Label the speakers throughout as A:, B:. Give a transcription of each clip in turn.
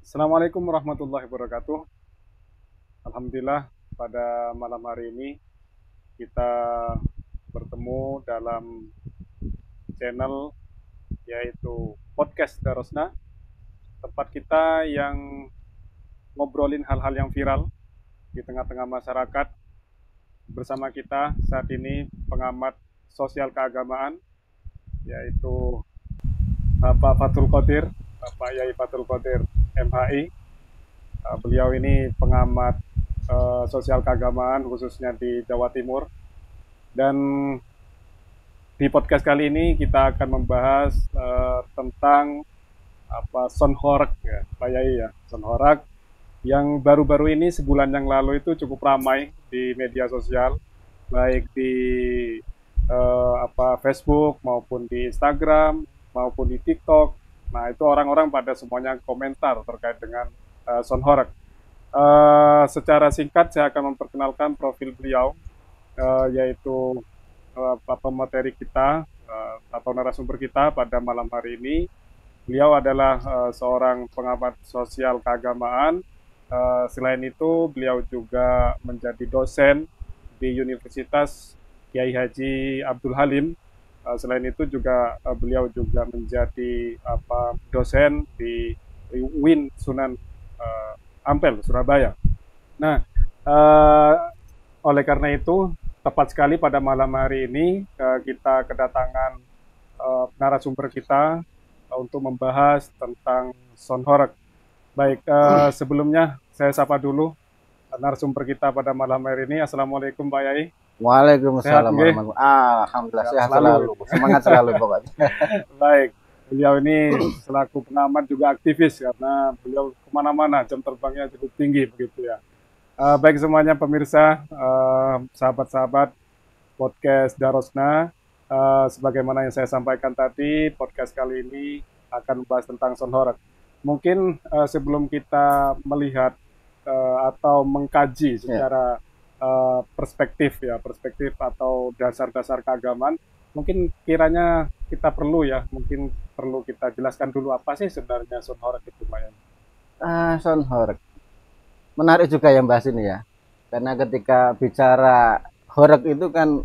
A: Assalamualaikum warahmatullahi wabarakatuh. Alhamdulillah pada malam hari ini kita bertemu dalam channel yaitu Podcast Darosna, tempat kita yang ngobrolin hal-hal yang viral di tengah-tengah masyarakat. Bersama kita saat ini pengamat sosial keagamaan yaitu Bapak Fathul Qodir, Bapak Yai Fathul Qodir MHI. Beliau ini pengamat sosial keagamaan khususnya di Jawa Timur. Dan di podcast kali ini kita akan membahas tentang Sonhorak ya, Pak Yai ya, Sonhorak yang baru-baru ini sebulan yang lalu itu cukup ramai di media sosial, baik di Facebook maupun di Instagram maupun di TikTok. Nah, itu orang-orang pada semuanya komentar terkait dengan Sonhorak. Secara singkat saya akan memperkenalkan profil beliau, yaitu pemateri kita atau narasumber kita pada malam hari ini. Beliau adalah seorang pengamat sosial keagamaan. Selain itu, beliau juga menjadi dosen di Universitas Kiai Haji Abdul Halim. Selain itu juga beliau juga menjadi dosen di UIN Sunan Ampel, Surabaya. Nah, oleh karena itu, tepat sekali pada malam hari ini kita kedatangan narasumber kita untuk membahas tentang Sonhorak. Baik, sebelumnya saya sapa dulu narasumber kita pada malam hari ini. Assalamualaikum Pak Yai.
B: Waalaikumsalam warahmatullahi wabarakatuh. Alhamdulillah sehat selalu. Semangat selalu pokoknya.
A: Baik, beliau ini selaku pengamat juga aktivis karena beliau kemana-mana, jam terbangnya cukup tinggi begitu ya. Baik semuanya pemirsa, sahabat-sahabat podcast Darosna, sebagaimana yang saya sampaikan tadi, podcast kali ini akan membahas tentang Sonhorak. Mungkin sebelum kita melihat atau mengkaji secara perspektif atau dasar-dasar keagamaan, mungkin kiranya kita perlu kita jelaskan dulu apa sih sebenarnya Sonhorak itu, Pak.
B: Sonhorak menarik juga yang bahas ini ya, karena ketika bicara horek itu kan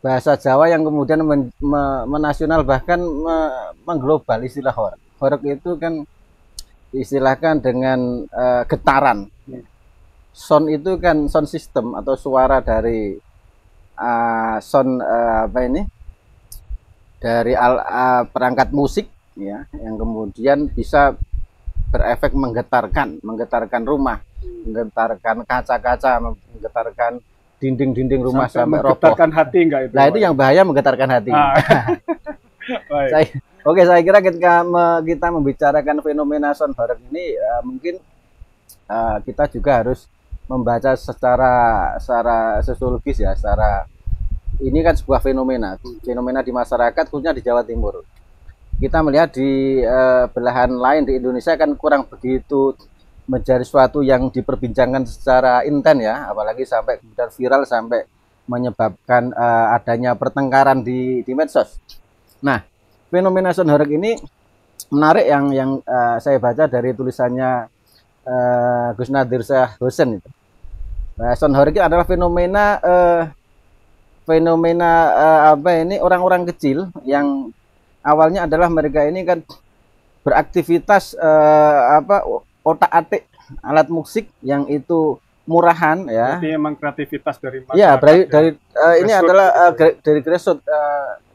B: bahasa Jawa yang kemudian menasional bahkan mengglobal istilah horek. Horek itu kan istilahkan dengan getaran. Sound itu kan sound system atau suara dari dari perangkat musik ya, yang kemudian bisa berefek menggetarkan rumah, menggetarkan kaca-kaca, menggetarkan dinding-dinding rumah sampai roboh.
A: Menggetarkan hati enggak itu?
B: Nah, itu yang bahaya, menggetarkan hati. Saya kira ketika kita membicarakan fenomena Sonhorak ini, mungkin kita juga harus membaca secara sosiologis ya, ini kan sebuah fenomena di masyarakat khususnya di Jawa Timur. Kita melihat di belahan lain di Indonesia kan kurang begitu menjadi suatu yang diperbincangkan secara intens ya, apalagi sampai kemudian viral sampai menyebabkan adanya pertengkaran di medsos. Nah, fenomena Sonhorak ini menarik yang saya baca dari tulisannya Gus Nadir Shah Hosen itu. Sonhorak itu adalah fenomena orang-orang kecil yang awalnya adalah mereka ini kan beraktivitas otak-atik alat musik yang itu murahan ya.
A: Berarti memang kreativitas dari masyarakat.
B: Ya, ini adalah dari grassroots,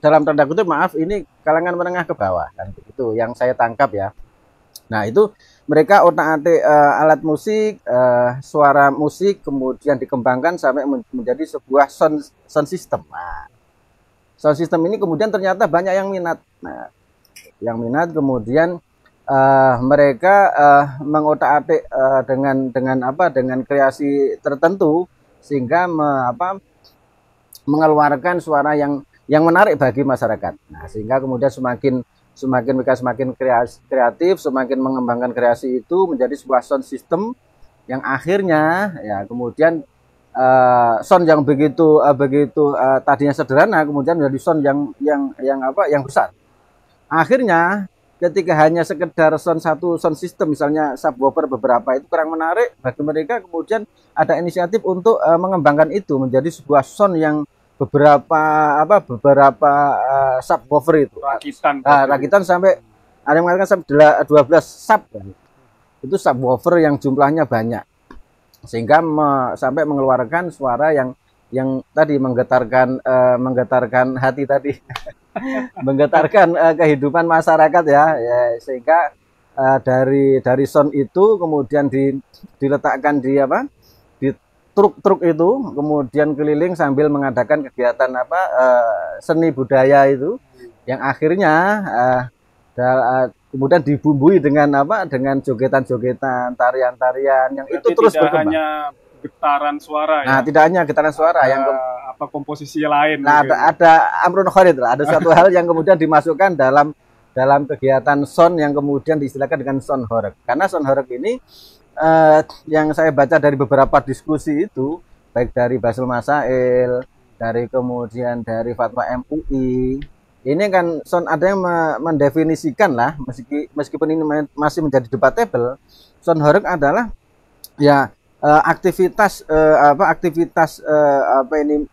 B: dalam tanda kutip maaf, ini kalangan menengah ke bawah kan, itu yang saya tangkap ya. Nah, itu mereka otak-atik alat musik, suara musik kemudian dikembangkan sampai menjadi sebuah sound system. Nah, sound system ini kemudian ternyata banyak yang minat. Nah, yang minat kemudian mereka mengotak-atik dengan kreasi tertentu sehingga mengeluarkan suara yang menarik bagi masyarakat. Nah, sehingga kemudian semakin kreatif, semakin mengembangkan kreasi itu menjadi sebuah sound system yang akhirnya ya kemudian sound yang begitu tadinya sederhana kemudian menjadi sound yang besar. Akhirnya ketika hanya sekedar sound satu sound system misalnya subwoofer beberapa itu kurang menarik bagi mereka, kemudian ada inisiatif untuk mengembangkan itu menjadi sebuah sound yang beberapa subwoofer itu rakitan sampai ada yang mengatakan sampai 12 sub itu subwoofer yang jumlahnya banyak sehingga sampai mengeluarkan suara yang tadi menggetarkan hati tadi menggetarkan kehidupan masyarakat ya, sehingga dari sound itu kemudian diletakkan di truk-truk itu kemudian keliling sambil mengadakan kegiatan seni budaya itu yang akhirnya kemudian dibumbui dengan jogetan-jogetan, tarian-tarian yang itu terus
A: tidak
B: berkembang.
A: Hanya getaran suara
B: ya. Nah, tidak hanya getaran suara yang
A: komposisi lain.
B: Nah, ada amrun kharid lah, ada satu hal yang kemudian dimasukkan dalam kegiatan sound yang kemudian diistilahkan dengan sound horeg. Karena sound horeg ini yang saya baca dari beberapa diskusi itu, baik dari Basul Masail, kemudian dari Fatwa MUI, ini kan sound ada yang mendefinisikan lah, meskipun ini masih menjadi debatable, sound horeg adalah ya aktivitas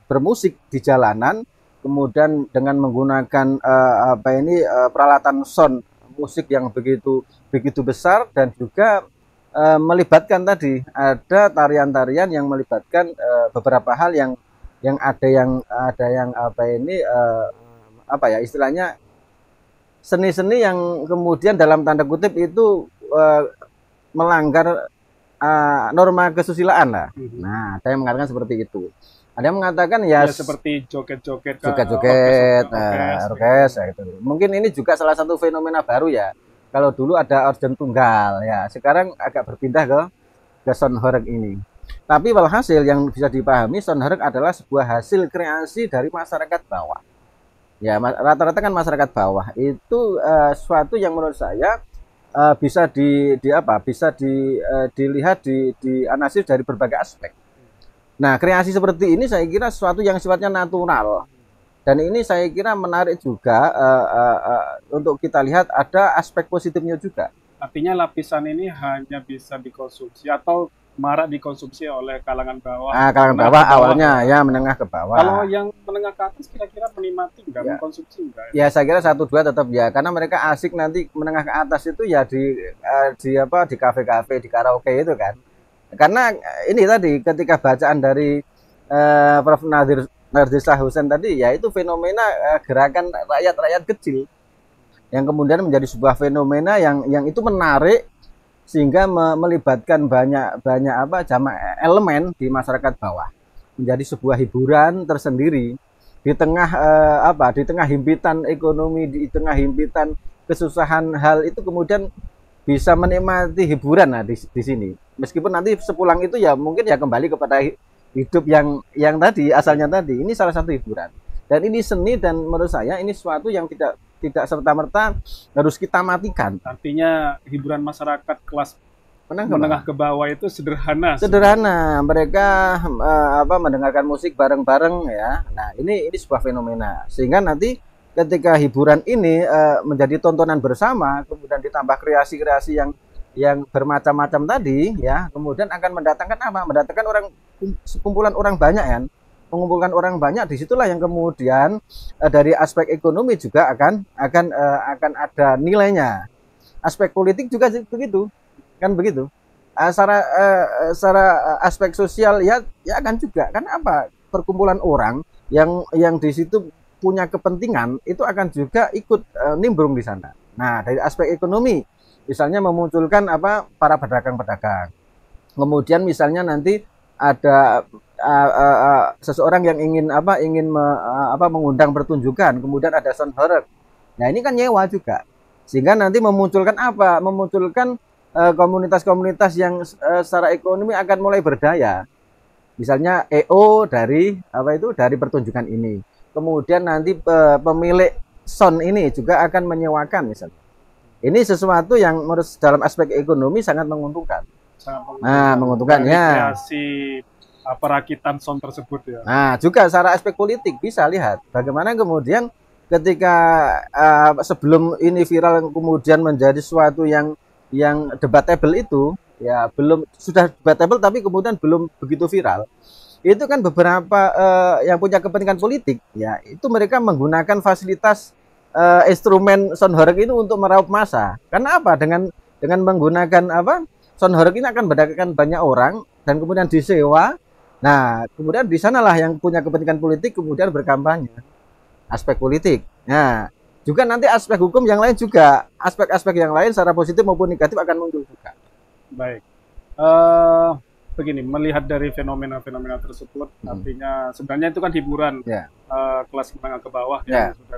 B: bermusik di jalanan, kemudian dengan menggunakan peralatan sound musik yang begitu besar dan juga melibatkan tadi ada tarian-tarian yang melibatkan beberapa hal yang istilahnya seni-seni yang kemudian dalam tanda kutip itu melanggar norma kesusilaan lah. Nah, ada yang mengatakan seperti itu. Ada yang mengatakan ya
A: seperti joget-joget,
B: orkes gitu. Mungkin ini juga salah satu fenomena baru ya. Kalau dulu ada organ tunggal ya, sekarang agak berpindah ke sound horeg ini. Tapi walhasil yang bisa dipahami, sound horeg adalah sebuah hasil kreasi dari masyarakat bawah. Ya, rata-rata kan masyarakat bawah itu suatu yang menurut saya bisa dilihat dianalisis dari berbagai aspek. Nah, kreasi seperti ini saya kira sesuatu yang sifatnya natural. Dan ini saya kira menarik juga untuk kita lihat ada aspek positifnya juga.
A: Artinya lapisan ini hanya bisa dikonsumsi atau marak dikonsumsi oleh kalangan bawah.
B: Kalangan bawah awalnya ya, menengah ke bawah.
A: Kalau yang menengah ke atas kira-kira menikmati enggak, mengkonsumsi enggak?
B: Ya saya kira 1-2 tetap ya, karena mereka asik nanti menengah ke atas itu ya di kafe-kafe, di karaoke itu kan. Karena ini tadi ketika bacaan dari Prof. Nardisah Husain tadi ya, itu fenomena gerakan rakyat kecil yang kemudian menjadi sebuah fenomena yang itu menarik sehingga melibatkan banyak elemen di masyarakat bawah, menjadi sebuah hiburan tersendiri di tengah himpitan ekonomi, di tengah himpitan kesusahan. Hal itu kemudian bisa menikmati hiburan di sini, meskipun nanti sepulang itu ya mungkin ya kembali kepada hidup yang tadi asalnya tadi. Ini salah satu hiburan dan ini seni, dan menurut saya ini sesuatu yang tidak serta-merta harus kita matikan.
A: Artinya hiburan masyarakat kelas menengah ke bawah itu sederhana.
B: Mereka mendengarkan musik bareng-bareng ya. Nah, ini sebuah fenomena sehingga nanti ketika hiburan ini menjadi tontonan bersama, kemudian ditambah kreasi-kreasi yang bermacam-macam tadi ya, kemudian akan mendatangkan kumpulan orang banyak kan. Mengumpulkan orang banyak, disitulah yang kemudian dari aspek ekonomi juga akan ada nilainya. Aspek politik juga begitu, kan begitu. Secara aspek sosial ya akan juga, kan perkumpulan orang yang di situ punya kepentingan itu akan juga ikut nimbrung di sana. Nah, dari aspek ekonomi misalnya memunculkan para pedagang-pedagang. Kemudian misalnya nanti ada seseorang yang ingin mengundang pertunjukan, kemudian ada sound horeg. Nah, ini kan nyewa juga. Sehingga nanti memunculkan komunitas-komunitas yang secara ekonomi akan mulai berdaya. Misalnya EO dari pertunjukan ini. Kemudian nanti pemilik sound ini juga akan menyewakan misalnya. Ini sesuatu yang menurut dalam aspek ekonomi sangat menguntungkan. Menguntungkan ya.
A: Perakitan sound tersebut ya.
B: Nah, juga secara aspek politik bisa lihat bagaimana kemudian ketika sebelum ini viral kemudian menjadi sesuatu yang debatable itu, ya belum, sudah debatable tapi kemudian belum begitu viral. Itu kan beberapa yang punya kepentingan politik, ya itu mereka menggunakan fasilitas instrumen sound horeg ini untuk meraup massa. Karena apa? Dengan menggunakan apa? Sound horeg ini akan mendatangkan banyak orang dan kemudian disewa. Nah, kemudian di sanalah yang punya kepentingan politik kemudian berkampanye aspek politik. Nah, juga nanti aspek hukum yang lain juga, aspek-aspek yang lain secara positif maupun negatif akan muncul juga.
A: Baik. Begini, melihat dari fenomena-fenomena tersebut, artinya sebenarnya itu kan hiburan kelas menengah ke bawah yang sudah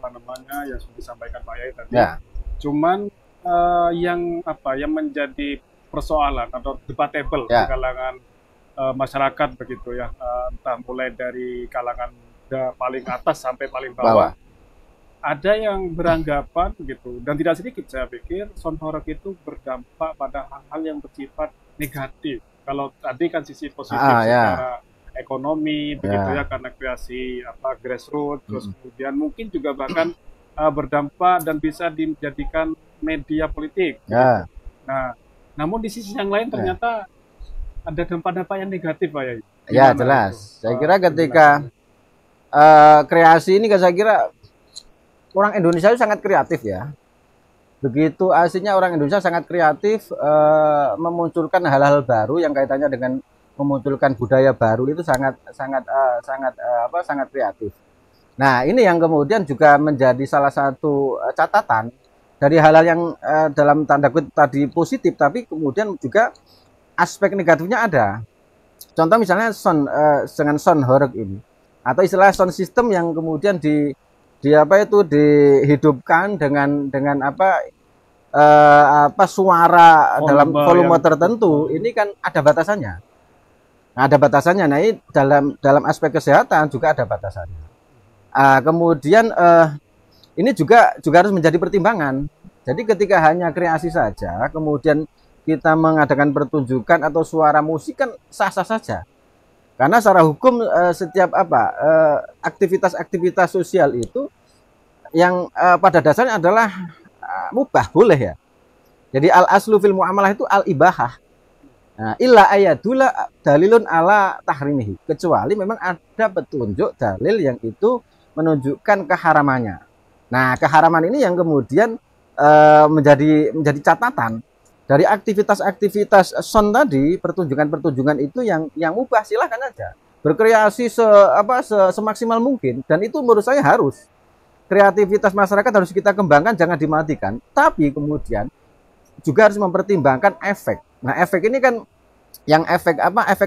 A: apa namanya yang sudah disampaikan Pak Yai tadi. Cuman yang menjadi persoalan atau debatable di kalangan masyarakat begitu ya, entah mulai dari kalangan paling atas sampai paling bawah. Ada yang beranggapan gitu, dan tidak sedikit saya pikir sound horeg itu berdampak pada hal-hal yang bersifat negatif. Kalau tadi kan sisi positif secara ekonomi begitu ya, karena kreasi grassroots, terus kemudian mungkin juga bahkan berdampak dan bisa dijadikan media politik. Nah, namun di sisi yang lain ternyata ada dampak-dampak yang negatif, Pak Yai.
B: Ya jelas. Saya kira ketika kreasi ini kan saya kira orang Indonesia itu sangat kreatif ya. Begitu aslinya orang Indonesia sangat kreatif memunculkan hal-hal baru yang kaitannya dengan memunculkan budaya baru itu sangat kreatif. Nah, ini yang kemudian juga menjadi salah satu catatan dari hal-hal yang dalam tanda kutip tadi positif, tapi kemudian juga aspek negatifnya ada. Contoh misalnya dengan sound horeg ini atau istilah sound system yang kemudian dihidupkan dengan suara dalam volume tertentu, ini kan ada batasannya. Nah, ini dalam aspek kesehatan juga ada batasannya. Kemudian ini juga harus menjadi pertimbangan. Jadi ketika hanya kreasi saja, kemudian kita mengadakan pertunjukan atau suara musik kan sah-sah saja. Karena secara hukum setiap aktivitas sosial itu yang pada dasarnya adalah mubah, boleh ya. Jadi al aslu fil muamalah itu al ibahah. Nah, illa ayadula dalilun ala tahrimihi. Kecuali memang ada petunjuk dalil yang itu menunjukkan keharamannya. Nah, keharaman ini yang kemudian menjadi catatan dari aktivitas-aktivitas sound tadi, pertunjukan-pertunjukan itu yang mubah, silahkan aja berkreasi semaksimal mungkin, dan itu menurut saya harus. Kreativitas masyarakat harus kita kembangkan, jangan dimatikan, tapi kemudian juga harus mempertimbangkan efek. Nah, efek ini kan yang efek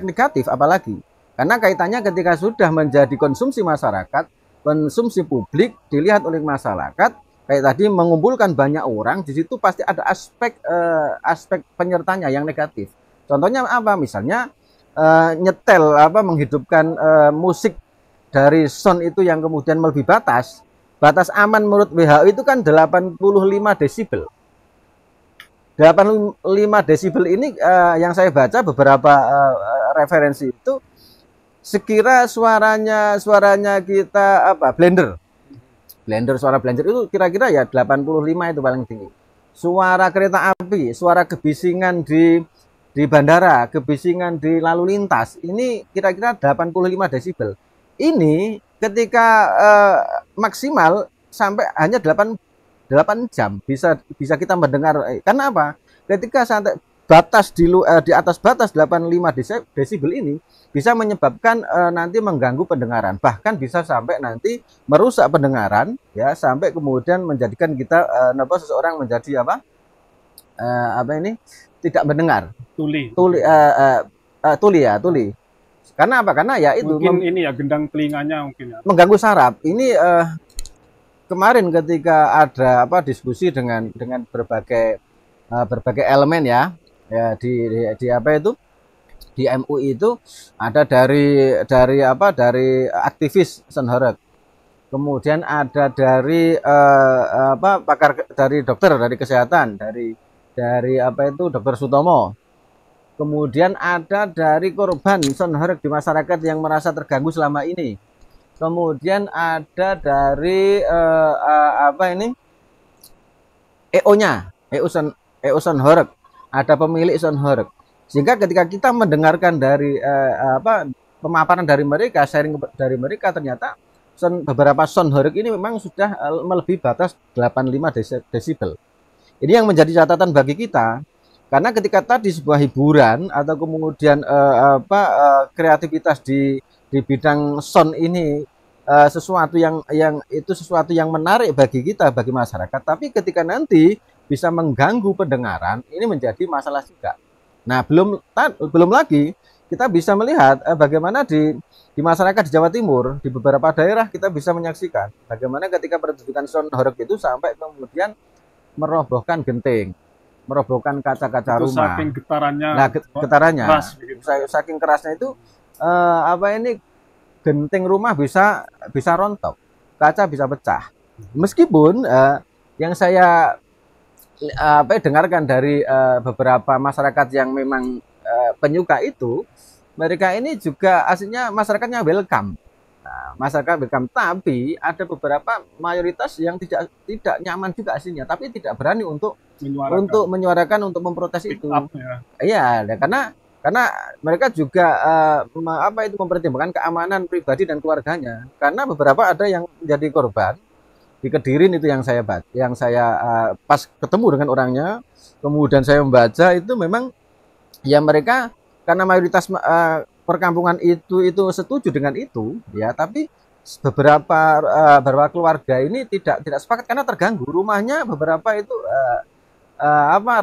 B: negatif apalagi, karena kaitannya ketika sudah menjadi konsumsi masyarakat, konsumsi publik dilihat oleh masyarakat, kayak tadi mengumpulkan banyak orang, di situ pasti ada aspek penyertanya yang negatif. Contohnya apa? Misalnya nyetel menghidupkan musik dari sound itu yang kemudian melebihi batas aman menurut WHO itu kan 85 desibel. 85 desibel ini yang saya baca beberapa referensi itu sekira suaranya kita suara blender itu kira-kira ya 85 itu paling tinggi. Suara kereta api, suara kebisingan di bandara, kebisingan di lalu lintas, ini kira-kira 85 desibel. Ini ketika maksimal sampai hanya 8 jam bisa kita mendengar. Karena apa? Ketika sampai batas di atas batas 85 desibel ini bisa menyebabkan nanti mengganggu pendengaran, bahkan bisa sampai nanti merusak pendengaran ya, sampai kemudian menjadikan kita seseorang menjadi tidak mendengar, tuli. Karena apa? Karena ya itu
A: mungkin ini ya gendang telinganya mungkin ya.
B: Mengganggu saraf. Ini kemarin ketika ada diskusi dengan berbagai elemen ya di MUI itu ada dari aktivis sound horeg, kemudian ada dari pakar dari dokter dari kesehatan dari Dr. Sutomo, kemudian ada dari korban sound horeg di masyarakat yang merasa terganggu selama ini, kemudian ada dari apa ini EO-nya, EO Sonhoreg, ada pemilik Sonhoreg. Sehingga ketika kita mendengarkan dari apa pemaparan dari mereka, sharing dari mereka, ternyata beberapa Sonhoreg ini memang sudah melebihi batas 85 desibel. Ini yang menjadi catatan bagi kita, karena ketika tadi sebuah hiburan atau kemudian kreativitas di bidang sound ini sesuatu yang itu sesuatu yang menarik bagi kita, bagi masyarakat, tapi ketika nanti bisa mengganggu pendengaran, ini menjadi masalah juga. Nah, belum lagi kita bisa melihat bagaimana di masyarakat di Jawa Timur, di beberapa daerah kita bisa menyaksikan bagaimana ketika pertunjukan Sonhoreg itu sampai kemudian merobohkan genting, merobohkan kaca-kaca rumah.
A: Saking getarannya.
B: Nah, getarannya, saking kerasnya itu apa ini genting rumah bisa rontok, kaca bisa pecah. Meskipun yang saya dengarkan dari beberapa masyarakat yang memang penyuka itu, mereka ini juga aslinya masyarakatnya welcome. Nah, masyarakat welcome, tapi ada beberapa mayoritas yang tidak nyaman juga aslinya, tapi tidak berani untuk menyuarakan, untuk memprotes itu. Iya, karena mereka juga mempertimbangkan keamanan pribadi dan keluarganya. Karena beberapa ada yang menjadi korban di Kediri itu yang saya pas ketemu dengan orangnya, kemudian saya membaca itu memang ya mereka karena mayoritas perkampungan itu setuju dengan itu ya, tapi beberapa keluarga ini tidak sepakat karena terganggu rumahnya, beberapa itu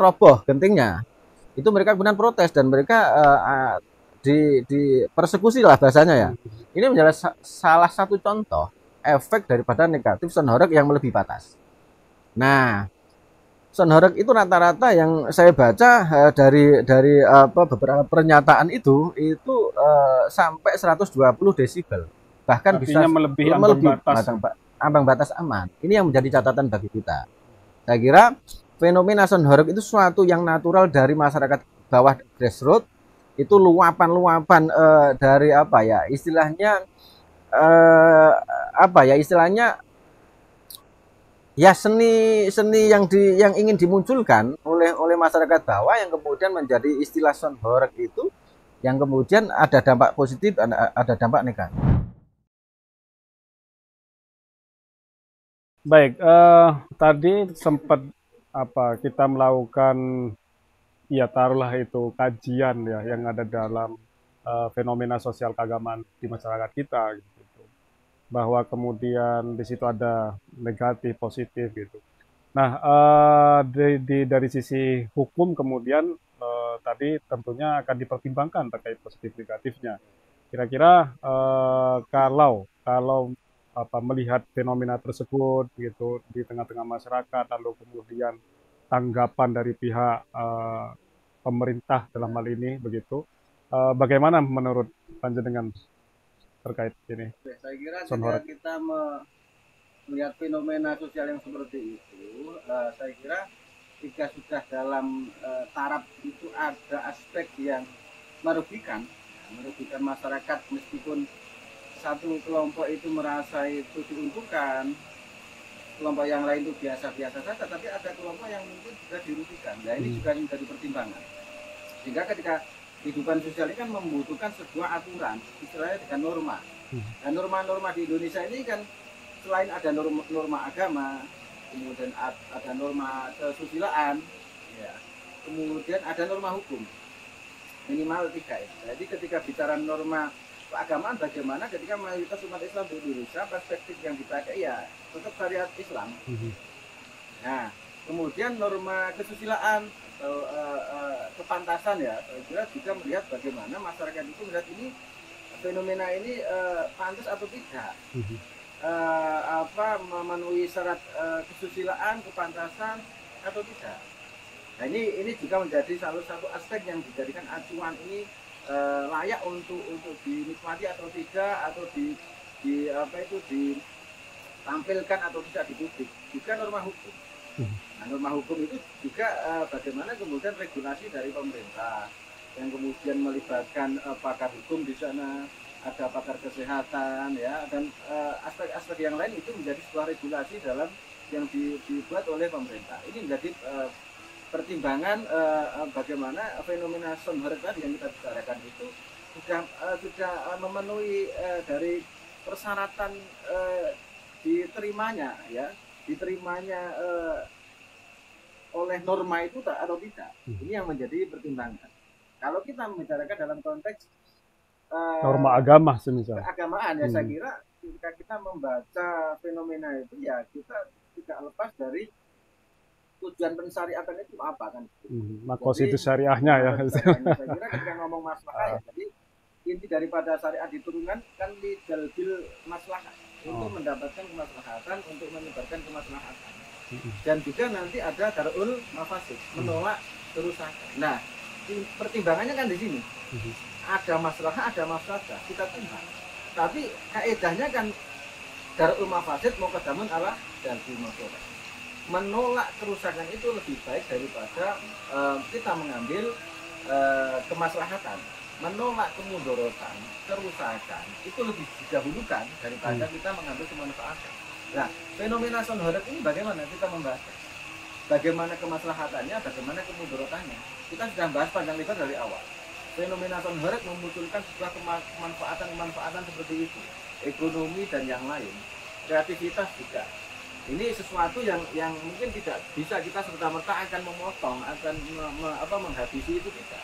B: roboh gentingnya. Itu mereka kemudian protes dan mereka di persekusi lah bahasanya ya. Ini menjadi salah satu contoh efek daripada negatif Sonhoreg yang melebihi batas. Nah, Sonhoreg itu rata-rata yang saya baca dari beberapa pernyataan itu sampai 120 desibel. Bahkan
A: artinya bisa melebihi
B: ambang batas aman. Ini yang menjadi catatan bagi kita. Saya kira fenomena Sonhoreg itu sesuatu yang natural dari masyarakat bawah grassroots. Itu luapan-luapan dari istilahnya ya seni yang ingin dimunculkan oleh masyarakat bawah, yang kemudian menjadi istilah Sonhoreg itu, yang kemudian ada dampak positif, ada dampak negatif.
A: Baik, tadi sempat kita melakukan ya taruhlah itu kajian ya yang ada dalam fenomena sosial keagamaan di masyarakat kita gitu. Bahwa kemudian di situ ada negatif, positif gitu. Nah, dari sisi hukum kemudian tadi tentunya akan dipertimbangkan terkait positif negatifnya. Kira-kira kalau melihat fenomena tersebut gitu di tengah-tengah masyarakat, lalu kemudian tanggapan dari pihak pemerintah dalam hal ini begitu, bagaimana menurut panjenengan terkait ini?
B: Saya kira jika kita melihat fenomena sosial yang seperti itu, saya kira jika sudah dalam taraf itu ada aspek yang merugikan masyarakat, meskipun satu kelompok itu merasa itu diuntungkan, kelompok yang lain itu biasa-biasa saja, tapi ada kelompok yang mungkin juga dirugikan. Nah, ini juga menjadi pertimbangan. Sehingga ketika kehidupan sosial ini kan membutuhkan sebuah aturan, istilahnya dengan norma. Dan norma-norma di Indonesia ini kan selain ada norma agama, kemudian ada norma kesusilaan, ya, kemudian ada norma hukum, minimal 3 ya. Jadi ketika bicara norma keagamaan, bagaimana ketika mayoritas umat Islam di Indonesia, perspektif yang dipakai ya tetap syariat Islam. Nah, kemudian norma kesusilaan atau kepantasan ya, saya kira juga melihat bagaimana masyarakat itu melihat ini fenomena ini pantas atau tidak, memenuhi syarat kesusilaan, kepantasan atau tidak. Nah, ini juga menjadi salah satu aspek yang dijadikan acuan ini layak untuk dinikmati atau tidak, atau ditampilkan atau tidak di publik. Juga norma hukum. Nah, norma hukum itu juga bagaimana kemudian regulasi dari pemerintah yang kemudian melibatkan pakar hukum di sana, ada pakar kesehatan ya, dan aspek-aspek yang lain itu menjadi sebuah regulasi dalam yang dibuat oleh pemerintah. Ini menjadi pertimbangan bagaimana fenomena sonhoreg tadi yang kita bicarakan itu sudah memenuhi dari persyaratan diterimanya ya, diterimanya oleh norma itu atau tidak. Ini yang menjadi pertimbangan. Kalau kita membicarakan dalam konteks
A: norma agama semisal
B: keagamaan ya, saya kira ketika kita membaca fenomena itu ya kita tidak lepas dari tujuan pensyariatan itu apa kan.
A: Makosidus syariahnya ya.
B: Saya kira ketika ngomong maslahah ya, jadi inti daripada syariat diturunkan kan di jalbil maslahah, untuk mendapatkan kemaslahatan, untuk menyebarkan kemaslahatan. Dan juga nanti ada darul mafasid, menolak kerusakan. Nah, pertimbangannya kan di sini. Ada maslahah, ada mafsadah, kita terima. Tapi kaedahnya kan darul mafasid muqaddamun ala jalbil maslahat. Menolak kerusakan itu lebih baik daripada kita mengambil kemaslahatan. Menolak kemudorotan, kerusakan itu lebih didahulukan daripada kita mengambil kemanfaatan. Nah, fenomena sonhoreg ini bagaimana kita membahas? Bagaimana kemaslahatannya, bagaimana kemudorotannya? Kita sudah bahas panjang lebar dari awal. Fenomena sonhoreg memunculkan sebuah kemanfaatan seperti itu, ekonomi dan yang lain, kreativitas juga. Ini sesuatu yang mungkin tidak bisa kita serta-merta akan memotong, akan menghabisi itu tidak.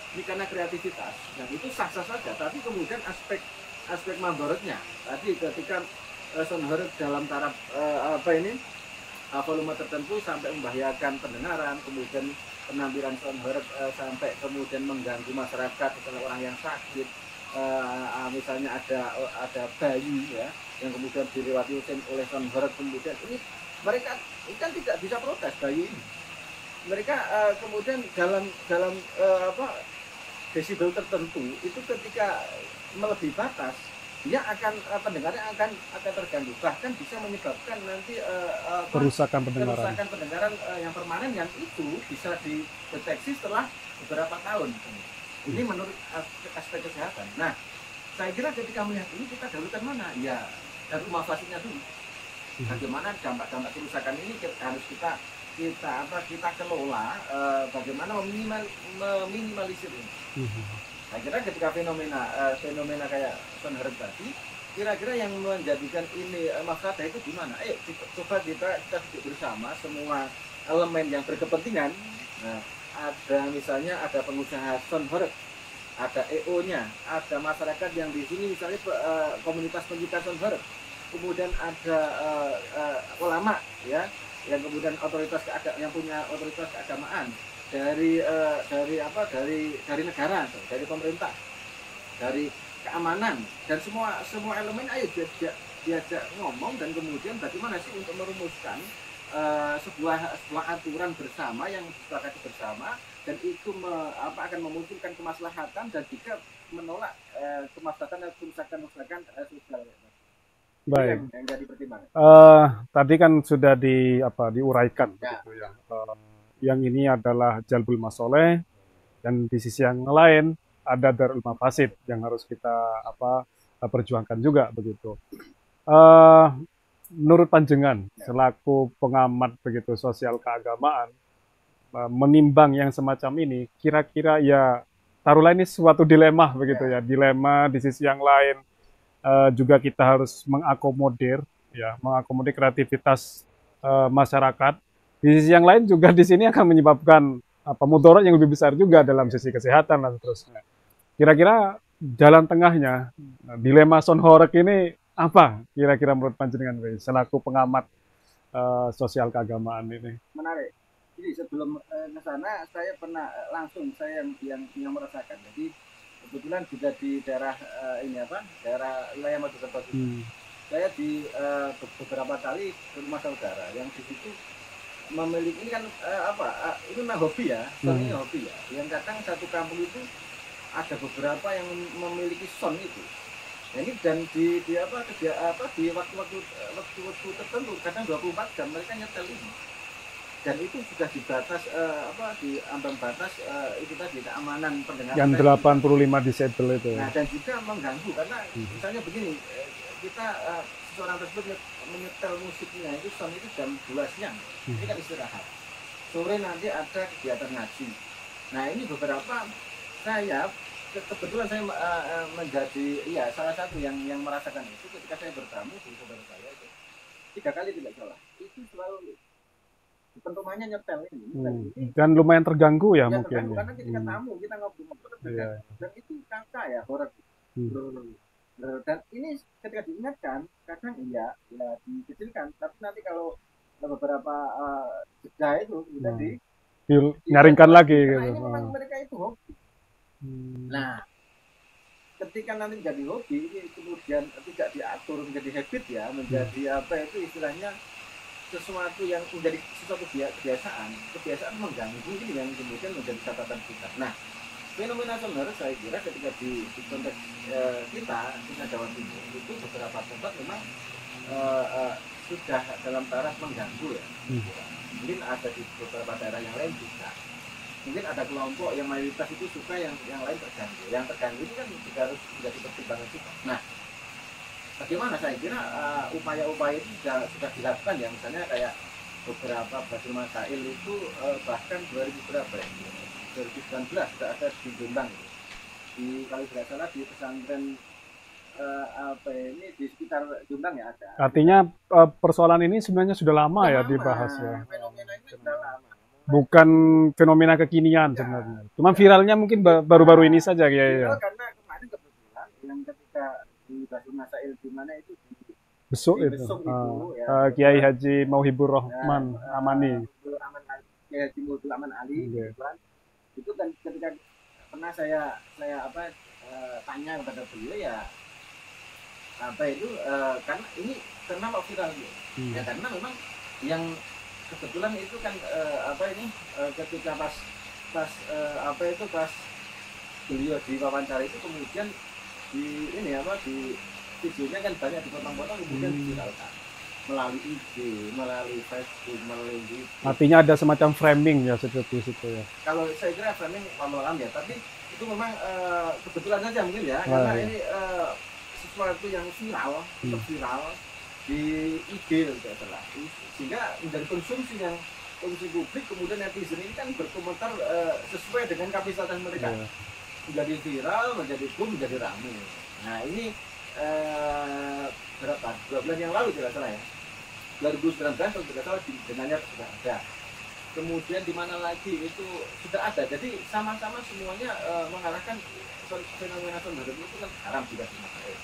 B: Ini karena kreativitas, dan itu sah-sah saja. Tapi kemudian aspek mandorotnya, tadi ketika sonhoreg dalam taraf volume tertentu sampai membahayakan pendengaran, kemudian penampilan sonhoreg sampai kemudian mengganggu masyarakat, misalnya orang yang sakit, misalnya ada bayi ya yang kemudian dilewati oleh sonhoreg, kemudian ini mereka kan tidak bisa protes bayi ini. Mereka kemudian dalam desibel tertentu itu ketika melebihi batas, dia akan pendengarannya akan terganggu, bahkan bisa menyebabkan nanti
A: kerusakan pendengaran
B: yang permanen, yang itu bisa dideteksi setelah beberapa tahun. Ini menurut aspek kesehatan. Nah, saya kira ketika melihat ini kita dahulukan mana? Ya, darul mafasidnya dulu. Bagaimana dampak-dampak kerusakan ini harus kita kelola, bagaimana meminimalisir ini. Saya kira ketika fenomena kayak sonhoreg tadi, kira-kira yang menjadikan ini mafsadah itu gimana? Ayo coba kita duduk bersama semua elemen yang berkepentingan. Nah, misalnya ada pengusaha sonhoreg, ada EO-nya, ada masyarakat yang di sini misalnya komunitas pencinta sonhoreg, kemudian ada ulama ya, yang kemudian yang punya otoritas keagamaan dari negara, dari pemerintah, dari keamanan, dan semua elemen ayo diajak ngomong, dan kemudian bagaimana sih untuk merumuskan sebuah aturan bersama yang disepakati bersama, dan itu akan memunculkan kemaslahatan dan juga menolak kemaslahatan dan kerusakan sosial.
A: Baik.
B: Yang jadi pertimbangan.
A: Tadi kan sudah diuraikan begitu ya. Yang ini adalah jalbul masoleh, dan di sisi yang lain ada darul mafasid yang harus kita perjuangkan juga begitu. Menurut panjenengan selaku pengamat begitu sosial keagamaan, menimbang yang semacam ini, kira-kira ya taruhlah ini suatu dilema begitu ya, dilema di sisi yang lain juga kita harus mengakomodir kreativitas masyarakat. Di sisi yang lain juga di sini akan menyebabkan mudarat yang lebih besar juga dalam sisi kesehatan dan seterusnya. Kira-kira jalan tengahnya, dilema sonhoreg ini apa? Kira-kira menurut panjenengan selaku pengamat sosial keagamaan ini?
B: Menarik. Jadi sebelum ke sana saya pernah langsung yang merasakan. Jadi kebetulan juga di daerah daerah wilayah Mojokerto. Saya di beberapa kali ke rumah saudara yang di situ memiliki ini kan itu memang hobi ya, soundnya hobi ya. Yang kadang satu kampung itu ada beberapa yang memiliki sound itu. Nah, ini dan di waktu-waktu tertentu kadang 24 jam mereka nyetel ini. dan itu sudah di batas di ambang batas itu tadi keamanan pendengaran
A: Yang
B: tadi.
A: 85 disable itu ya.
B: Nah, dan juga mengganggu karena
A: Hmm.
B: misalnya begini, kita seseorang tersebut menyetel musiknya itu sound itu jam 12 siang, ini kan istirahat. Sore nanti ada kegiatan ngaji. Nah, ini beberapa saya kebetulan saya menjadi salah satu yang merasakan itu ketika saya bertamu di saudara saya itu 3 kali tidak salah itu selalu pentumannya nyetel ini.
A: Dan lumayan terganggu ya,
B: Ya
A: mungkin
B: terganggu
A: ya.
B: karena ketika tamu kita ngobrol
A: Iya.
B: dan itu kata ya horor. Dan ini ketika diingatkan kadang ya dikecilkan, tapi nanti kalau beberapa jeda itu kita
A: nyaringkan lagi
B: karena
A: gitu.
B: ini memang mereka itu hobi. Nah, ketika nanti menjadi hobi ini kemudian tidak diatur menjadi habit ya, menjadi apa itu istilahnya sesuatu yang menjadi sesuatu kebiasaan mengganggu ini yang kemudian menjadi catatan kita. Nah, fenomena sonor saya kira ketika di konteks kita Jawa Timur itu beberapa tempat memang sudah dalam taraf mengganggu ya. Mungkin ada di beberapa daerah yang lain juga. Mungkin ada kelompok yang mayoritas itu suka, yang lain terganggu. Yang terganggu itu kan juga harus menjadi pertimbangan kita. Nah, bagaimana saya kira upaya-upaya itu sudah dilakukan ya, misalnya kayak beberapa Basul Masail itu bahkan 2000 berapa ya? 2019 sudah ada di Jombang, kalau tidak salah di pesantren ini di sekitar Jombang ya ada.
A: Artinya persoalan ini sebenarnya sudah lama ya dibahas ya.
B: Fenomena ini sudah lama.
A: Bukan fenomena kekinian sebenarnya. Cuma viralnya mungkin baru-baru ini saja ya.
B: Karena kemarin kebetulan yang ketika di Basul Masail di mana itu di
A: Besok itu. Kiai Haji Mauhibur Rahman Amani.
B: Kiai Haji Mauhibur Rahman Ali itu kan ketika pernah saya tanya kepada beliau ya karena ini kenapa viral ya karena memang yang kebetulan itu kan ketika pas beliau diwawancara itu kemudian di videonya kan banyak dipotong-potong kemudian diviralkan melalui IG, melalui Facebook, melalui YouTube.
A: Artinya ada semacam framing ya seperti itu ya.
B: Kalau saya kira framing malam ya, tapi itu memang kebetulan saja mungkin ya, karena ini sesuatu yang viral di IG tidak salah, sehingga menjadi konsumsi publik, kemudian netizen ini kan berkomentar sesuai dengan kapasitas mereka. Menjadi viral, menjadi boom, menjadi ramai. Nah ini berapa? 2 bulan yang lalu tidak salah ya. 2019 kalau tidak salah di dengannya sudah ada. Kemudian di mana lagi itu sudah ada. Jadi sama-sama semuanya mengarahkan fenomena sonor itu kan haram juga di Masail.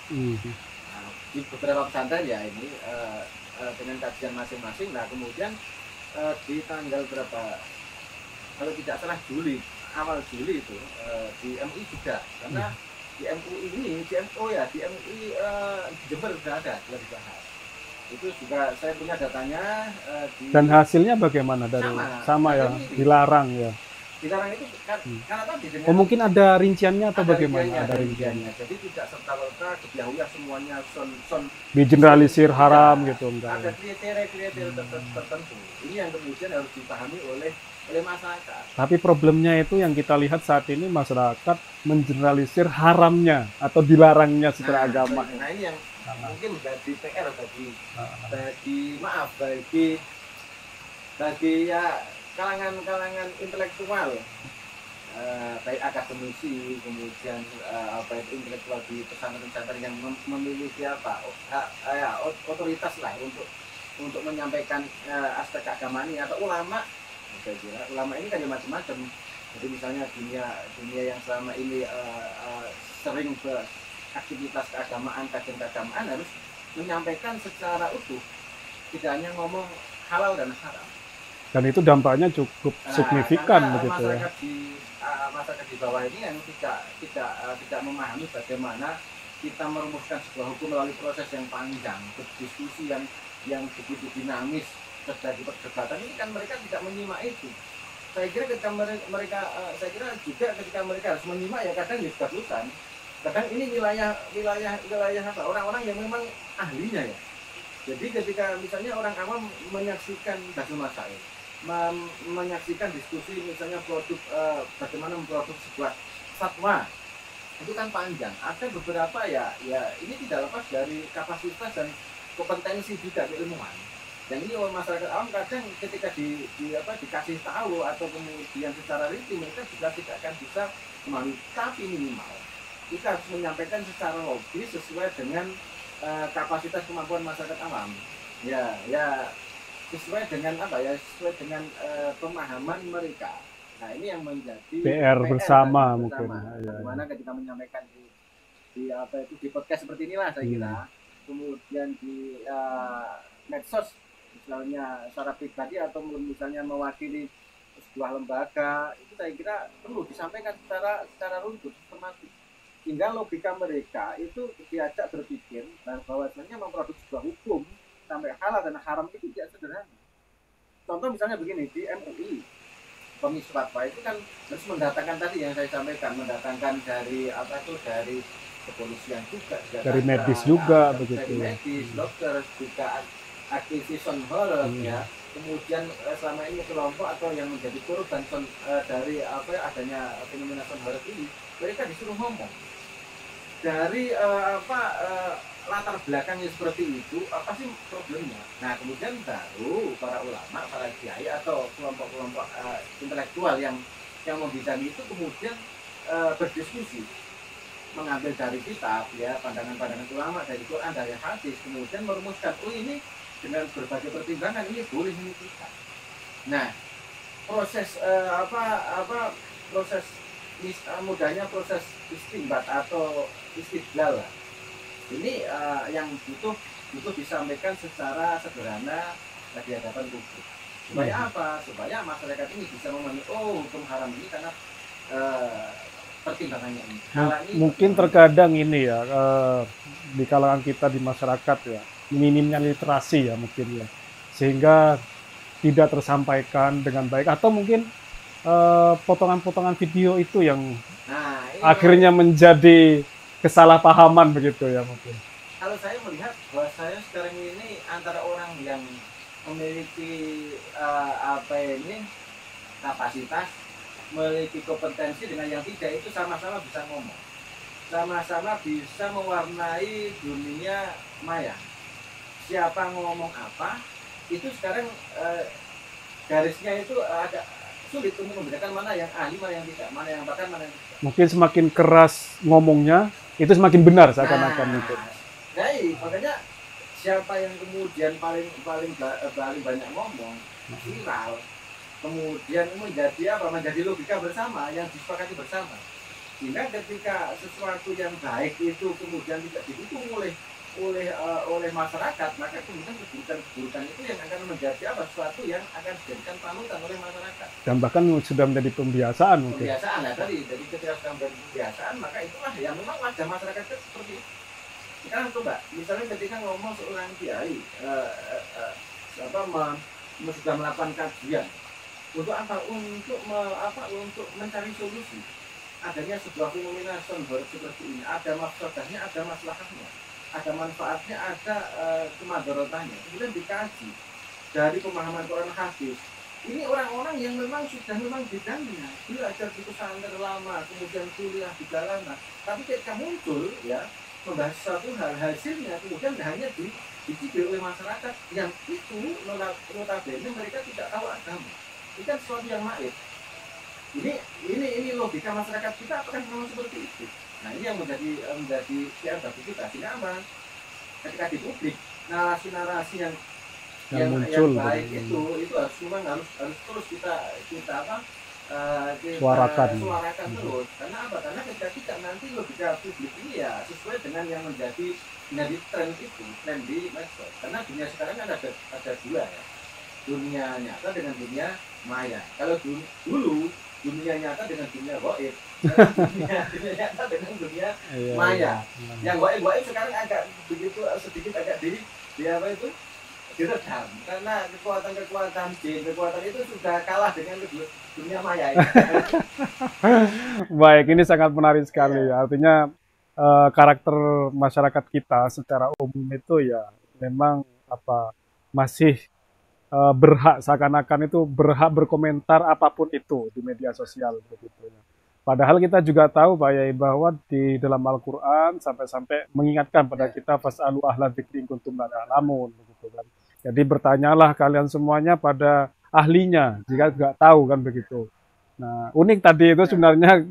B: Nah, di beberapa pesantren ya ini dengan kajian masing-masing. Nah kemudian di tanggal berapa? Kalau tidak salah Juli, awal Juli itu di MUI juga, karena di MUI ini, di MUI Jember sudah ada, sudah dibahas. Itu juga saya punya datanya.
A: Dan hasilnya bagaimana dari sama ya, dilarang ya.
B: Dilarang itu karena tadi
A: mungkin ada rinciannya atau bagaimana? Ada rinciannya.
B: Jadi tidak serta-merta kebiahuan semuanya son
A: digeneralisir haram gitu enggak.
B: Ada kriteria tertentu. Ini yang kemudian harus dipahami oleh masyarakat.
A: Tapi problemnya itu yang kita lihat saat ini masyarakat mengeneralisir haramnya atau dilarangnya secara agama.
B: Nah ini yang mungkin bagi PR bagi ya kalangan intelektual, baik akademisi, kemudian intelektual di pesantren-pesantren yang memiliki otoritas lah untuk menyampaikan aspek keagamaan ini, atau ulama. Saya kira ulama ini kan macam-macam. Jadi misalnya dunia yang selama ini sering beraktivitas keagamaan, kajian keagamaan harus menyampaikan secara utuh, tidak hanya ngomong halal dan haram.
A: Dan itu dampaknya cukup signifikan begitu
B: masyarakat ya. Masyarakat di bawah ini yang tidak memahami bagaimana kita merumuskan sebuah hukum melalui proses yang panjang, berdiskusi yang begitu dinamis, terjadi perdebatan, ini kan mereka tidak menyimak itu. Saya kira ketika mereka juga ketika mereka harus menyimak ya kadang di keputusan, kadang ini wilayah apa, orang-orang yang memang ahlinya ya. Jadi ketika misalnya orang awam menyaksikan Basul Masail, menyaksikan diskusi misalnya produk bagaimana memproduksi sebuah satwa itu kan panjang. Ada beberapa ya ini tidak lepas dari kapasitas dan kompetensi juga keilmuan. Dan ini orang masyarakat awam kadang ketika dikasih tahu atau kemudian secara rinci mereka juga tidak akan bisa memahami. Tapi minimal kita harus menyampaikan secara logis sesuai dengan kapasitas kemampuan masyarakat awam. Ya sesuai dengan sesuai dengan pemahaman mereka. Nah ini yang menjadi
A: PR bersama mungkin.
B: Bagaimana ketika menyampaikan di podcast seperti inilah saya kira. Kemudian di medsos misalnya secara pribadi atau misalnya mewakili sebuah lembaga itu saya kira perlu disampaikan secara runtut sistematis sehingga logika mereka itu diajak berpikir bahwasanya memproduksi sebuah hukum sampai halal dan haram itu tidak sederhana. Contoh misalnya begini di MUI Komisi Fatwa itu kan harus mendatangkan tadi yang saya sampaikan, mendatangkan dari dari kepolisian juga,
A: dari medis juga begitu.
B: Dari medis, dokter juga acquisition holder ya. Kemudian selama ini kelompok atau yang menjadi korban dari adanya fenomena sonhoreg ini, mereka disuruh ngomong dari latar belakangnya seperti itu, apa sih problemnya? Nah, kemudian baru para ulama, para kiai atau kelompok-kelompok intelektual yang membidangi itu kemudian berdiskusi, mengambil dari kitab ya, pandangan-pandangan ulama dari Quran, dari hadis, kemudian merumuskan, oh ini dengan berbagai pertimbangan ini boleh ini kita. Nah, proses proses mudahnya proses istinbat atau istidlal ini yang butuh disampaikan secara sederhana di hadapan publik. Supaya apa? Supaya masyarakat ini bisa memahami, oh hukum haram ini karena pertimbangannya ini.
A: Mungkin terkadang ini ya di kalangan kita di masyarakat ya minimnya literasi ya mungkin ya, sehingga tidak tersampaikan dengan baik atau mungkin potongan-potongan video itu yang akhirnya menjadi kesalahpahaman begitu ya mungkin.
B: Kalau saya melihat bahwa saya sekarang ini antara orang yang memiliki kapasitas, memiliki kompetensi dengan yang tidak itu sama-sama bisa ngomong, sama-sama bisa mewarnai dunia maya. Siapa ngomong apa itu sekarang garisnya itu agak sulit untuk membedakan mana yang ahli, mana yang tidak, mana yang bahkan mana yang tidak.
A: Mungkin semakin keras ngomongnya itu semakin benar seakan-akan itu.
B: Baik, makanya siapa yang kemudian paling banyak ngomong viral, kemudian menjadi logika bersama yang disepakati bersama. Sehingga ketika sesuatu yang baik itu kemudian tidak didukung oleh masyarakat, maka kemudian keburukan itu yang akan menjadi sesuatu yang akan dijadikan panutan oleh masyarakat.
A: Dan bahkan sudah menjadi pembiasaan mungkin.
B: Pembiasaan tadi, jadi ketika sudah menjadi pembiasaan, maka itulah yang memang wajah masyarakat seperti itu. Sekarang coba, misalnya ketika ngomong seorang kiai sudah melakukan kajian untuk apa? Untuk mencari solusi adanya sebuah fenomena sonhoreg seperti ini. Ada maksudnya, ada masalahnya, ada manfaatnya, ada kemadaratannya. Kemudian dikaji dari pemahaman Quran hadis. Ini orang-orang yang memang sudah bidangnya, belajar di pesantren lama, kemudian kuliah di jalanan. Tapi ketika muncul ya membahas suatu hal, hasilnya kemudian hanya dicibir oleh masyarakat yang itu notabene mereka tidak tahu agama. Ini kan sesuatu yang maif. Ini logika masyarakat kita apakah memang seperti itu? Nah ini yang menjadi PR bagi kita. Sehingga apa? Ketika di publik narasi-narasi yang baik itu harus terus kita
A: suarakan
B: terus. Karena apa? Karena ketika kita nanti logika publik ini ya sesuai dengan yang menjadi tren itu, tren di medsos. Karena dunia sekarang kan ada dua ya, dunia nyata dengan dunia maya. Kalau dulu dunia nyata dengan dunia gaib, dunia nyata dengan dunia maya. Yang gaib sekarang agak sedikit diredam karena kekuatan jin, kekuatan itu sudah kalah dengan dunia maya.
A: Baik, ini sangat menarik sekali. Artinya karakter masyarakat kita secara umum itu ya memang masih berhak, seakan-akan itu berhak berkomentar apapun itu di media sosial begitu ya. Padahal kita juga tahu Pak Yai bahwa di dalam Al-Qur'an sampai-sampai mengingatkan pada kita fas'alu ahla dzikri in kuntum la ta'lamun begitu kan. Jadi bertanyalah kalian semuanya pada ahlinya jika nggak tahu kan begitu. Nah, unik tadi itu sebenarnya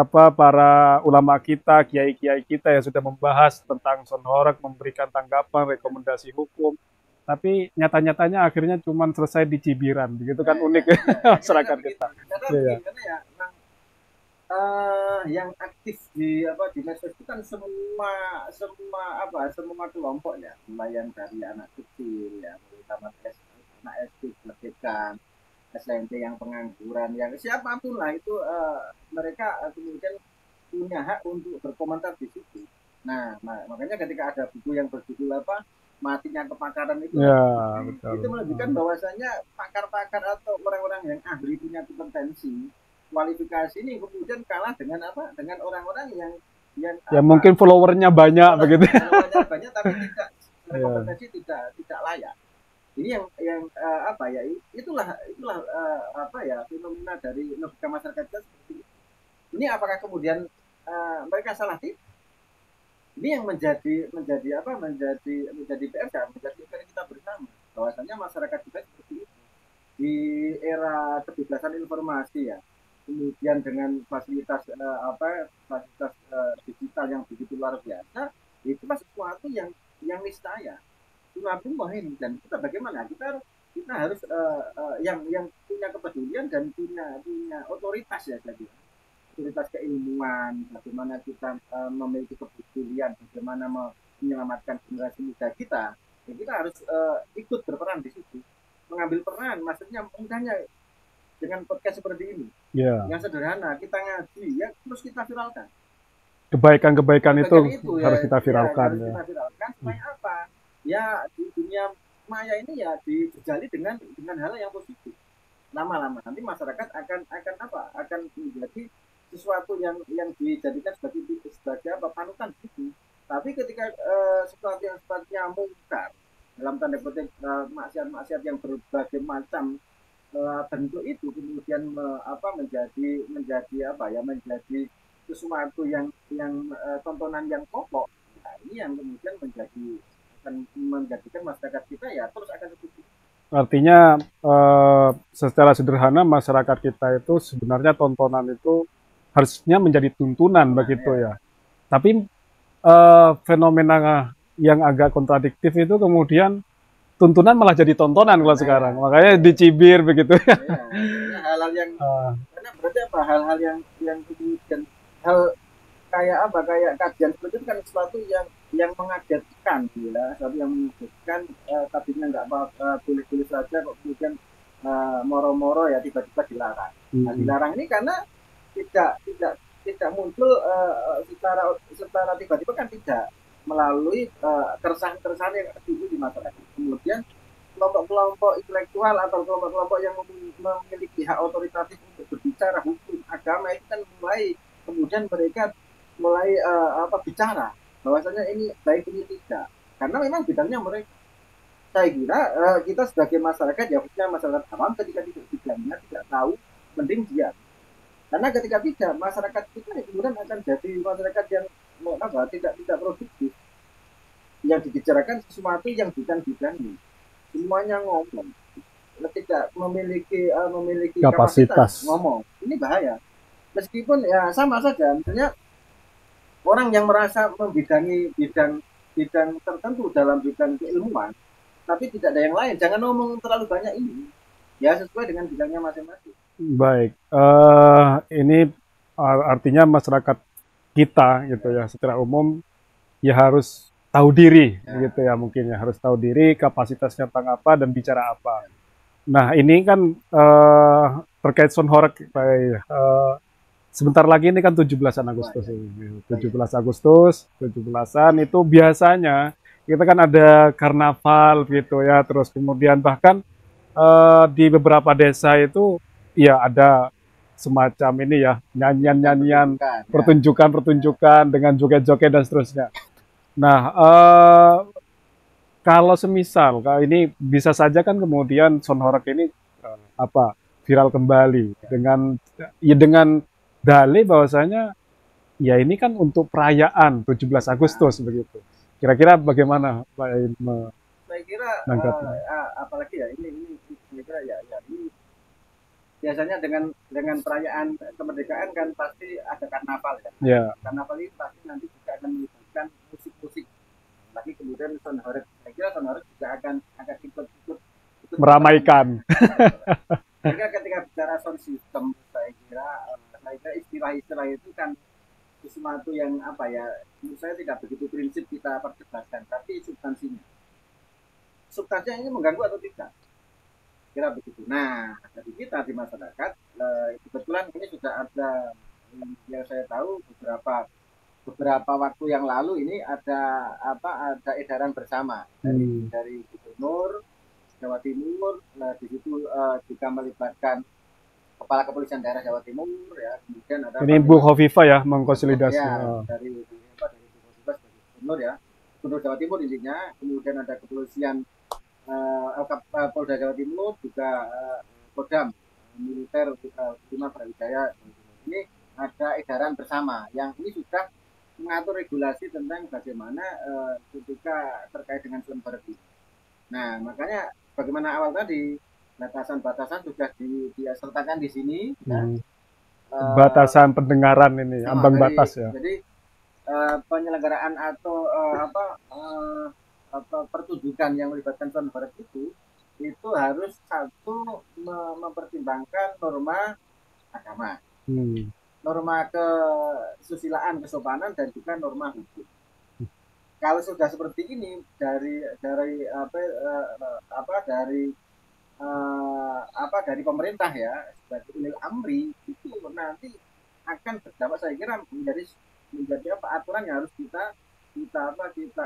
A: para ulama kita, kiai-kiai kita yang sudah membahas tentang sonhorek, memberikan tanggapan, rekomendasi hukum, tapi nyata-nyatanya akhirnya cuma selesai di cibiran, begitu kan unik masyarakat kita. Iya.
B: Karena ya yang aktif di medsos itu kan semua kelompok ya, mulai yang dari anak kecil ya, terutama anak SD pendidikan, SMP yang pengangguran, yang siapapun lah itu mereka kemudian punya hak untuk berkomentar di situ. Nah, makanya ketika ada buku yang berjudul matinya kepakaran itu,
A: ya, betul.
B: Itu menunjukkan bahwasanya pakar-pakar atau orang-orang yang ahli punya kompetensi kualifikasi ini kemudian kalah dengan dengan orang-orang yang
A: mungkin followernya banyak begitu.
B: Banyak tapi tidak kompetensi tidak layak. Ini yang itulah fenomena dari logika masyarakat kita seperti itu. Ini apakah kemudian mereka salah tidak? Ini yang menjadi PR dan menjadi PR kita bersama, bahwasanya masyarakat kita seperti itu di era kebebasan informasi ya, kemudian dengan fasilitas digital yang begitu luar biasa, itu sesuatu yang niscaya ini, dan kita bagaimana kita harus yang punya kepedulian dan punya otoritas ya, jadi otoritas keilmuan, bagaimana kita memiliki kepedulian, bagaimana menyelamatkan generasi muda kita, ya kita harus ikut berperan di situ, mengambil peran. Maksudnya mudahnya dengan podcast seperti ini, yang sederhana, kita ngaji ya, terus kita viralkan.
A: Kebaikan itu harus kita viralkan.
B: Harus kita viralkan supaya apa? Ya di dunia maya ini ya dijali dengan hal yang positif. Lama-lama nanti masyarakat akan menjadi sesuatu yang dijadikan sebagai panutan gitu. Tapi ketika sesuatu yang sifatnya mungkar, dalam tanda kutip maksiat-maksiat yang berbagai macam bentuk itu kemudian menjadi sesuatu yang tontonan yang pokok. Nah, ini yang kemudian akan menjadikan masyarakat kita ya terus akan seperti.
A: Artinya secara sederhana masyarakat kita itu sebenarnya tontonan itu harusnya menjadi tuntunan begitu ya. Tapi fenomena yang agak kontradiktif itu kemudian tuntunan malah jadi tontonan kalau sekarang. Makanya dicibir begitu ya.
B: Hal-hal yang karena berarti hal-hal yang kemudian hal kayak kajian seperti itu kan sesuatu yang mengagetkan ya, sesuatu yang mengagetkan, tadinya nggak boleh saja kok kemudian moro-moro ya tiba-tiba dilarang. Nah, dilarang ini karena tidak muncul secara tiba-tiba, kan tidak melalui keresahan yang timbul di masyarakat. Kemudian kelompok-kelompok intelektual atau kelompok-kelompok yang memiliki hak otoritatif untuk berbicara hukum agama itu kan kemudian mereka mulai bicara bahwasanya ini baik ini tidak, karena memang bidangnya mereka. Saya kira kita sebagai masyarakat ya, khususnya masyarakat awam, ketika tidak bidangnya, tidak tahu, mending diam. Karena ketika tidak, masyarakat kita kemudian akan jadi masyarakat yang tidak produktif, yang dibicarakan sesuatu yang bukan bidangnya, semuanya ngomong, tidak memiliki kapasitas ngomong. Ini bahaya. Meskipun ya sama saja, misalnya orang yang merasa membidangi bidang tertentu dalam bidang keilmuan, tapi tidak ada yang lain, jangan ngomong terlalu banyak ini. Ya sesuai dengan bidangnya masing-masing.
A: Baik, ini artinya masyarakat kita gitu ya, secara umum ya harus tahu diri gitu ya, mungkin ya harus tahu diri, kapasitasnya tentang apa dan bicara apa. Nah ini kan terkait sonhorek, sebentar lagi ini kan 17-an Agustus. 17 Agustus, 17-an itu biasanya kita kan ada karnaval gitu ya, terus kemudian bahkan di beberapa desa itu ya ada semacam ini ya, nyanyian-nyanyian, pertunjukan dengan joget-joget dan seterusnya. Nah, Kalau semisal, kalau ini bisa saja kan kemudian sound horeg ini apa viral kembali dengan ya dengan dalih bahwasanya ya ini kan untuk perayaan 17
B: Nah,
A: Agustus begitu. Kira-kira bagaimana Pak Ain
B: saya kira
A: menanggapinya?
B: apalagi ya ini saya kira ya ini biasanya dengan perayaan kemerdekaan kan pasti ada karnaval ya.
A: Ya,
B: Karnaval ini pasti nanti juga akan melibatkan musik-musik. Lagi kemudian sound horeg, saya kira sound horeg juga akan ikut berperan.
A: meramaikan.
B: Sehingga ketika bicara sound system, saya kira istilah-istilah itu kan sesuatu yang apa ya, menurut saya tidak begitu prinsip kita perdebatkan, tapi substansinya ini mengganggu atau tidak, kira begitu. Nah, dari kita di masyarakat, kebetulan ini sudah ada yang saya tahu beberapa beberapa waktu yang lalu ini ada edaran bersama
A: Hmm.
B: dari Gubernur Jawa Timur. Nah, di situ juga melibatkan Kepala Kepolisian Daerah Jawa Timur ya, kemudian ada
A: Ini Bu
B: Panglima
A: Hovifah ya mengkonsolidasi.
B: ya
A: Oh.
B: dari Gubernur ya, Gubernur Jawa Timur intinya, kemudian ada kepolisian Polda Jawa Timur juga Kodam militer Prima Brawijaya ini ada edaran bersama yang ini sudah mengatur regulasi tentang bagaimana ketika terkait dengan sound therapy. Nah, makanya bagaimana awal tadi batasan-batasan sudah disertakan di sini ya.
A: Hmm.
B: Uh,
A: Batasan pendengaran ini, ambang batas ya.
B: jadi penyelenggaraan atau pertunjukan yang melibatkan sound barat itu harus satu mempertimbangkan norma agama,
A: Hmm.
B: norma kesusilaan, kesopanan, dan juga norma hukum. Kalau sudah seperti ini dari dari pemerintah ya sebagai ulil amri itu nanti akan berdampak, saya kira menjadi aturan yang harus kita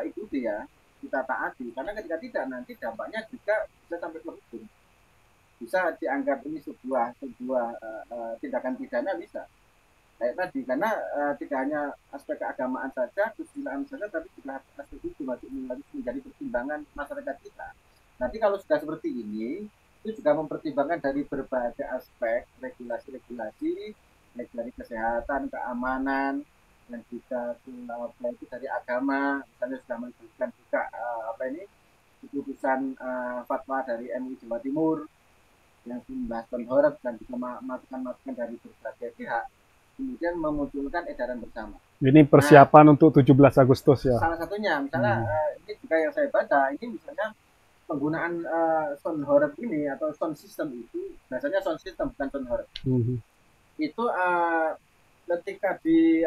B: ikuti ya, kita taati, karena ketika tidak nanti dampaknya juga bisa sampai ke hukum, bisa dianggap ini sebuah sebuah tindakan pidana, bisa kayak tadi, karena tidak hanya aspek keagamaan saja, kesusilaan saja, tapi juga aspek hukum harus menjadi pertimbangan masyarakat kita. Nanti kalau sudah seperti ini, itu juga mempertimbangkan dari berbagai aspek regulasi-regulasi, baik dari kesehatan, keamanan, dan juga itu dari agama, misalnya sudah melibatkan juga keputusan fatwa dari MUI Jawa Timur yang membahas horor dan juga masukan-masukan dari berbagai pihak, kemudian memunculkan edaran bersama.
A: Ini
B: Nah,
A: persiapan untuk 17 Agustus ya.
B: salah satunya, misalnya
A: Hmm.
B: ini juga yang saya baca, ini misalnya penggunaan sound horror ini atau sound system itu, biasanya sound system bukan sound horror.
A: Hmm.
B: Itu ketika di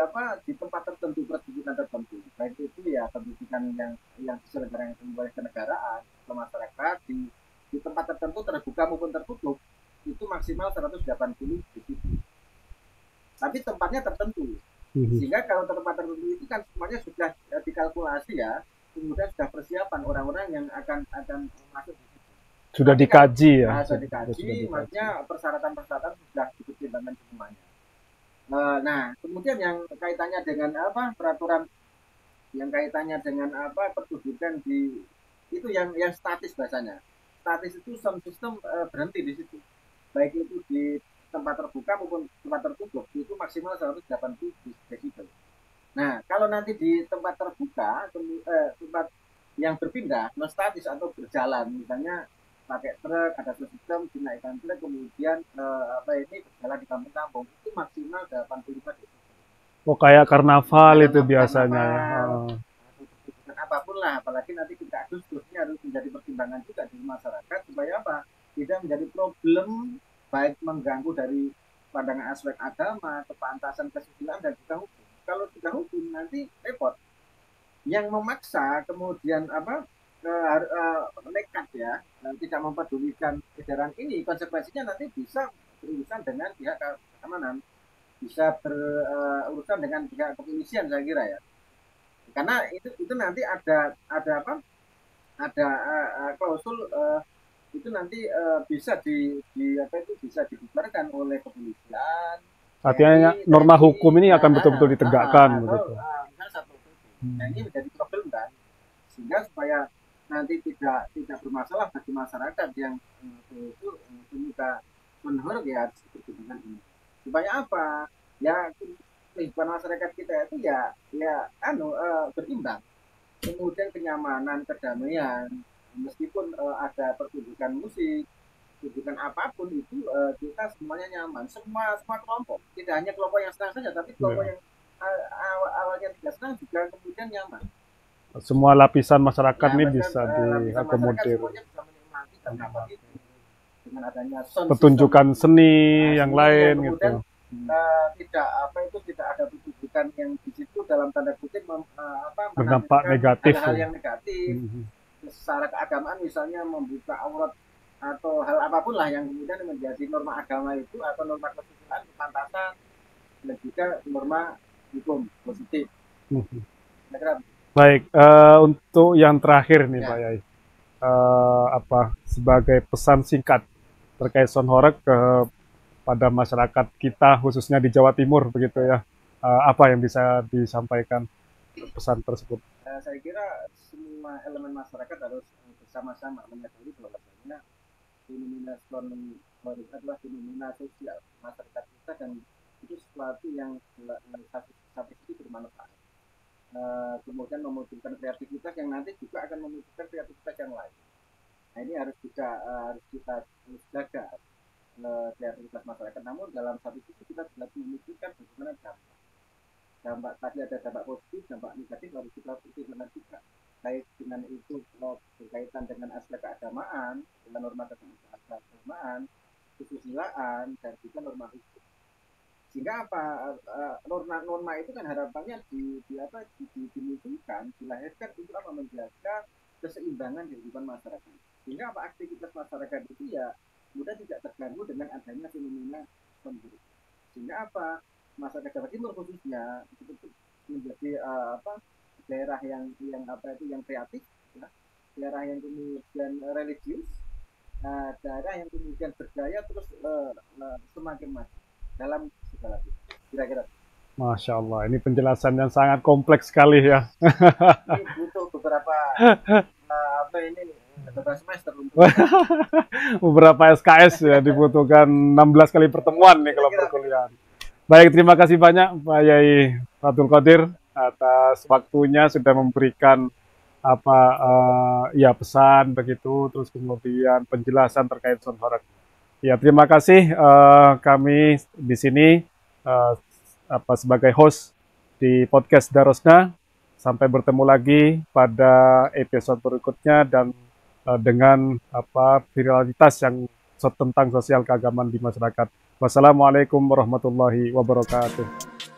B: tempat tertentu, pertunjukan tertentu, baik itu ya pertunjukan yang diselenggarakan oleh kenegaraan atau masyarakat di tempat tertentu terbuka maupun tertutup, itu maksimal 180 dB. Tapi tempatnya tertentu.
A: Hmm.
B: Sehingga kalau tempat tertentu itu kan semuanya sudah dikalkulasi ya, kemudian sudah persiapan orang-orang yang akan masuk di situ.
A: Sudah
B: Nanti kan
A: dikaji ya.
B: sudah dikaji, maksudnya persyaratan-persyaratan sudah dipertimbangkan semuanya. Nah, kemudian yang kaitannya dengan peraturan yang kaitannya dengan pertunjukan di itu yang statis bahasanya. Statis itu sound system berhenti di situ. Baik itu di tempat terbuka maupun tempat tertutup itu maksimal 180 desibel. Nah, kalau nanti di tempat terbuka, tempat yang berpindah, non statis atau berjalan, misalnya pakai truk, ada sistem dinaikkan truk, kemudian berjalan di kampung-kampung, itu maksimal 85 desibel.
A: Oh kayak karnaval itu biasanya ya.
B: Karnaval,
A: Oh.
B: dan apapun lah, apalagi nanti kita Agustus ini harus menjadi pertimbangan juga di masyarakat supaya apa? Tidak menjadi problem baik mengganggu dari pandangan aspek agama, kepantasan, kesusilaan, dan juga hukum. Kalau sudah hukum nanti repot. Yang memaksa kemudian nekat ya, tidak mempedulikan edaran ini, konsekuensinya nanti bisa berurusan dengan pihak keamanan, bisa berurusan dengan pihak kepolisian, saya kira ya, karena itu nanti ada klausul itu nanti bisa dibubarkan oleh kepolisian,
A: Artinya
B: TNI,
A: norma
B: TNI,
A: hukum ini akan betul-betul ditegakkan
B: atau
A: begitu.
B: misalnya satu. Nah, ini menjadi problem kan, sehingga supaya nanti tidak bermasalah bagi masyarakat yang itu penyuka menurut ya harus dipertimbangkan ini. Supaya apa? Ya kehidupan masyarakat kita itu berimbang. Kemudian kenyamanan, kedamaian, meskipun ada pertunjukan musik, pertunjukan apapun itu kita semuanya nyaman. Semua kelompok, tidak hanya kelompok yang senang saja, tapi kelompok yang awalnya tidak senang juga kemudian nyaman.
A: Semua lapisan masyarakat
B: Ya,
A: ini
B: bahkan
A: bisa
B: lapisan masyarakat
A: diakomodir.
B: semuanya bisa menikmati karena apa itu dengan adanya sound
A: Pertunjukan
B: system,
A: seni yang
B: seni
A: lain
B: yang kemudian
A: gitu.
B: tidak ada pertunjukan yang di situ dalam tanda kutip
A: Berdampak
B: menampilkan
A: negatif.
B: hal-hal yang negatif
A: Mhm.
B: secara keagamaan, misalnya membuka aurat atau hal apapun lah yang kemudian menjadi norma agama itu atau norma kesusilaan, kepantasan, dan juga norma hukum positif.
A: Mhm.
B: Kira-kira
A: Baik, untuk yang terakhir nih
B: ya.
A: Pak Yai, sebagai pesan singkat terkait sound horeg pada masyarakat kita khususnya di Jawa Timur begitu ya, apa yang bisa disampaikan pesan tersebut?
B: Saya kira semua elemen masyarakat harus bersama-sama menyadari bahwasanya fenomena sound horeg adalah fenomena sosial masyarakat kita dan itu sesuatu yang satu sisi bermanfaat. Kemudian memunculkan kreativitas yang nanti juga akan memunculkan kreativitas yang lain. Nah ini harus kita jaga kreativitas masyarakat. Namun dalam satu sisi kita juga memikirkan bagaimana dampak tadi ada dampak positif, dampak negatif harus kita pikirkan juga. Baik dengan itu berkaitan dengan aspek keagamaan, dengan norma keagamaan, kesusilaan, dan juga norma hukum. Sehingga norma itu kan harapannya dimunculkan, dilahirkan untuk menjaga keseimbangan kehidupan masyarakat. Sehingga aktivitas masyarakat itu ya mudah tidak terganggu dengan adanya fenomena pemburu. Sehingga masyarakat Jawa Timur khususnya itu menjadi daerah yang kreatif, ya, daerah yang kemudian religius, daerah yang kemudian berdaya terus semakin maju dalam segala hal. Kira-kira.
A: Masya Allah, ini penjelasan yang sangat kompleks sekali ya.
B: Ini butuh beberapa beberapa semester untuk
A: Beberapa SKS ya dibutuhkan 16 kali pertemuan nih kalau perkuliahan. Baik, terima kasih banyak Pak Yai Fatul Qadir atas waktunya sudah memberikan pesan begitu, terus kemudian penjelasan terkait sound horeg. Ya, terima kasih kami di sini uh, sebagai host di podcast Darosna. Sampai bertemu lagi pada episode berikutnya dan dengan viralitas yang tentang sosial keagamaan di masyarakat. Wassalamualaikum warahmatullahi wabarakatuh.